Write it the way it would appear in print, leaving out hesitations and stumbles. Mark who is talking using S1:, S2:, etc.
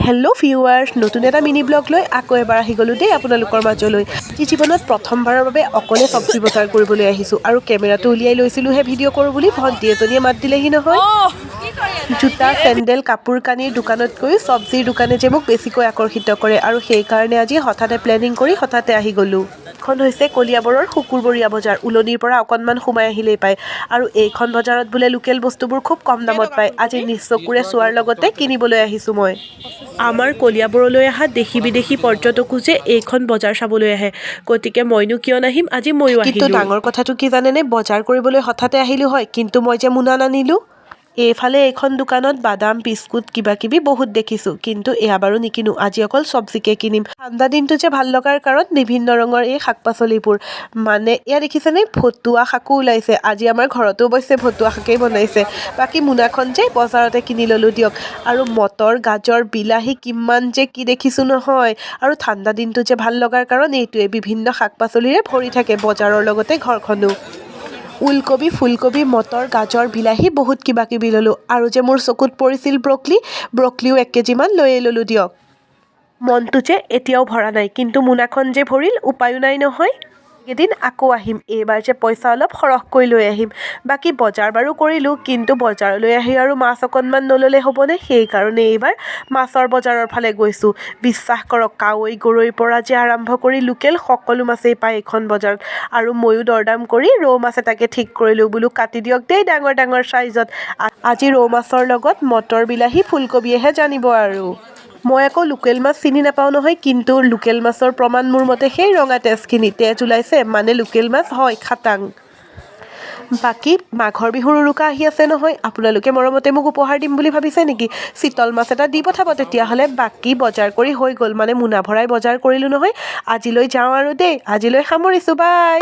S1: Hello' viewers, নতুন এটা mini blog লৈ আকৌ এবাৰ আহি গ'লোঁ দেই আপোনালোকৰ মাজলৈ। যি জীৱনত প্ৰথমবাৰৰ বাবে অকলে চব্জি বজাৰ কৰিবলৈ আহিছোঁ আৰু কেমেৰাটো উলিয়াই লৈছিলোঁহে ভিডিঅ' কৰোঁ বুলি ভণ্টি এজনীয়ে মাত দিলেহি নহয়। জোতা, চেণ্ডেল, কাপোৰ কানিৰ দোকানতকৈ চব্জিৰ দোকানে যে মোক বেছিকৈ আকৰ্ষিত কৰে আৰু সেইকাৰণে আজি হঠাতে প্লেনিং কৰি হঠাতে আহি গ'লোঁ। এইখন হৈছে কলিয়াবৰৰ শুকুৰবৰীয়া বজাৰ। উলনিৰ পৰা অকণমান সোমাই আহিলেই পায় আৰু এইখন বজাৰত বোলে লোকেল বস্তুবোৰ খুব কম দামত পায়। আজি নিজ চকুৰে চোৱাৰ লগতে কিনিবলৈ আহিছোঁ মই। আমাৰ কলিয়াবৰলৈ অহা দেশী বিদেশী পৰ্যটকো যে এইখন বজাৰ চাবলৈ আহে, গতিকে মইনো কিয় নাহিম, আজি ময়ো আহিলোঁ। কিন্তু ডাঙৰ কথাটো কি জানেনে, বজাৰ কৰিবলৈ হঠাতে আহিলোঁ হয়, কিন্তু মই যে মোনা নানিলোঁ। এইফালে এইখন দোকানত বাদাম, বিস্কুট কিবা কিবি বহুত দেখিছোঁ, কিন্তু এয়া বাৰু নিকিনো, আজি অকল চব্জিকে কিনিম। ঠাণ্ডা দিনটো যে ভাল লগাৰ কাৰণ বিভিন্ন ৰঙৰ এই শাক পাচলিবোৰ, মানে এয়া দেখিছেনে, ভতুৱা শাকো ওলাইছে। আজি আমাৰ ঘৰতো অৱশ্যে ভতুৱা শাকেই বনাইছে। বাকী মোনাখন যে বজাৰতে কিনি ল'লোঁ দিয়ক। আৰু মটৰ, গাজৰ, বিলাহী কিমান যে কি দেখিছোঁ নহয়। আৰু ঠাণ্ডা দিনটো যে ভাল লগাৰ কাৰণ এইটোৱে, বিভিন্ন শাক পাচলিৰে ভৰি থাকে বজাৰৰ লগতে ঘৰখনো। ওলকবি, ফুলকবি, মটৰ, গাজৰ, বিলাহী বহুত কিবা কিবি ল'লোঁ। আৰু যে মোৰ চকুত পৰিছিল ব্ৰকলিও 1 কেজিমান লৈয়ে ল'লোঁ দিয়ক। মনটো যে এতিয়াও ভৰা নাই, কিন্তু মোনাখন যে ভৰিল, উপায়ো নাই নহয়। এদিন আকৌ আহিম, এইবাৰ যে পইচা অলপ সৰহকৈ লৈ আহিম। বাকী বজাৰ বাৰু কৰিলোঁ, কিন্তু বজাৰলৈ আহি আৰু মাছ অকণমান নল'লে হ'বনে, সেইকাৰণে এইবাৰ মাছৰ বজাৰৰ ফালে গৈছোঁ। বিশ্বাস কৰক, কাৱৈ গৰৈৰ পৰা যে আৰম্ভ কৰি লোকেল সকলো মাছেই পায় এইখন বজাৰত। আৰু ময়ো দৰদাম কৰি ৰৌ মাছ এটাকে ঠিক কৰিলোঁ, বোলো কাটি দিয়ক দেই ডাঙৰ ডাঙৰ চাইজত। আজি ৰৌ মাছৰ লগত মটৰ, বিলাহী, ফুলকবিয়েহে জানিব আৰু। মই আকৌ লোকেল মাছ চিনি নাপাওঁ নহয়, কিন্তু লোকেল মাছৰ প্ৰমাণ মোৰ মতে সেই ৰঙা তেজখিনি। তেজ ওলাইছে মানে লোকেল মাছ হয়, খাটাং। বাকী মাঘৰ বিহুৰ উৰুকা আহি আছে নহয়, আপোনালোকে মৰমতে মোক উপহাৰ দিম বুলি ভাবিছে নেকি? চিতল মাছ এটা দি পঠাব তেতিয়াহ'লে। বাকী বজাৰ কৰি হৈ গ'ল, মানে মোনা ভৰাই বজাৰ কৰিলোঁ নহয়। আজিলৈ যাওঁ আৰু দেই, আজিলৈ সামৰিছোঁ, বাই।